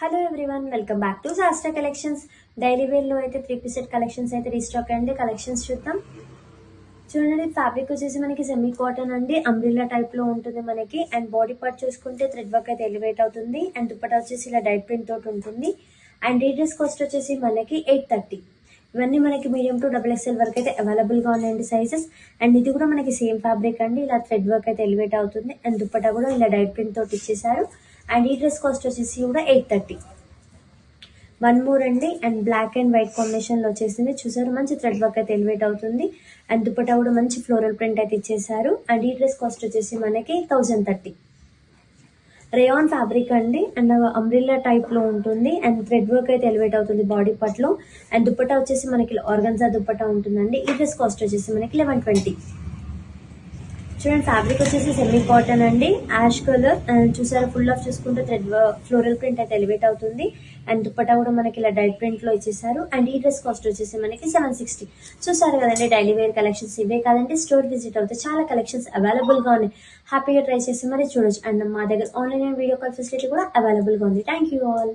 Hello everyone, welcome back to శాస్త్ర collections. Daily వేర్లో అయితే 3 piece collections అయితే రీస్టాక్ అండి. కలెక్షన్స్ చూద్దాం. చూడండి, ఫ్యాబ్రిక్ వచ్చేసి మనకి సెమీ కాటన్ అండి, అంబ్రిల్లా టైప్ లో ఉంటుంది మనకి. అండ్ బాడీ పార్ట్ చూసుకుంటే థ్రెడ్ వర్క్ అయితే ఎలివేట్ అవుతుంది. అండ్ దుపట్టా వచ్చేసి ఇలా డైట్ ప్రింట్ తోటి ఉంటుంది. అండ్ ఈ డ్రెస్ కాస్ట్ వచ్చేసి మనకి 830. ఇవన్నీ మనకి మీడియం టు XXL వరకు అయితే అవైలబుల్ గా ఉన్నాయండి సైజెస్. అండ్ ఇది కూడా మనకి సేమ్ ఫ్యాబ్రిక్ అండి, ఇలా థ్రెడ్ వర్క్ అయితే ఎలివేట్ అవుతుంది. అండ్ దుపట్టా కూడా ఇలా డైట్ ప్రింట్ తోటి ఇచ్చేసారు. అండ్ ఈ డ్రెస్ కాస్ట్ వచ్చేసి కూడా 830. వన్ మోర్ అండి, and black and white combination లో వచ్చేసింది. చూసారు, మంచి థ్రెడ్ వర్క్ అయితే ఎలివేట్ అవుతుంది. అండ్ దుపట్టా కూడా మంచి ఫ్లోరల్ ప్రింట్ అయితే ఇచ్చేసారు. అండ్ ఈ డ్రెస్ కాస్ట్ వచ్చేసి మనకి 1030. రేయాన్ ఫ్యాబ్రిక్ అండి, అండ్ అంబ్రిల్లా టైప్ లో ఉంటుంది. అండ్ థ్రెడ్ వర్క్ అయితే ఎలివేట్ అవుతుంది బాడీ పార్ట్ లో. అండ్ దుపట్టా వచ్చేసి మనకి ఆర్గన్జా దుపట్టా ఉంటుందండి. ఈ డ్రెస్ కాస్ట్ వచ్చేసి మనకి 1120. చూడండి, ఫ్యాబ్రిక్ వచ్చేసి సెమీ కాటన్ అండి, యాష్ కలర్. అండ్ చూసారా, ఫుల్ ఆఫ్ చూసుకుంటే థ్రెడ్ ఫ్లోరల్ ప్రింట్ అయితే ఎలివేట్ అవుతుంది. అండ్ దుపట్టా కూడా మనకి ఇలా డైట్ ప్రింట్ లో ఇచ్చేసారు. అండ్ ఈ డ్రెస్ కాస్ట్ వచ్చేసి మనకి 760. చూసారు కదండి, డైలీ వేర్ కలెక్షన్స్ ఇవే కాదండి, స్టోర్ విజిట్ అవుతే చాలా కలెక్షన్స్ అవైలబుల్ గా ఉన్నాయి. హ్యాపీగా ట్రై చేసి మరి చూడొచ్చు. అండ్ మా దగ్గర online and video call facility కూడా అవైలబుల్ గా ఉంది. Thank you all.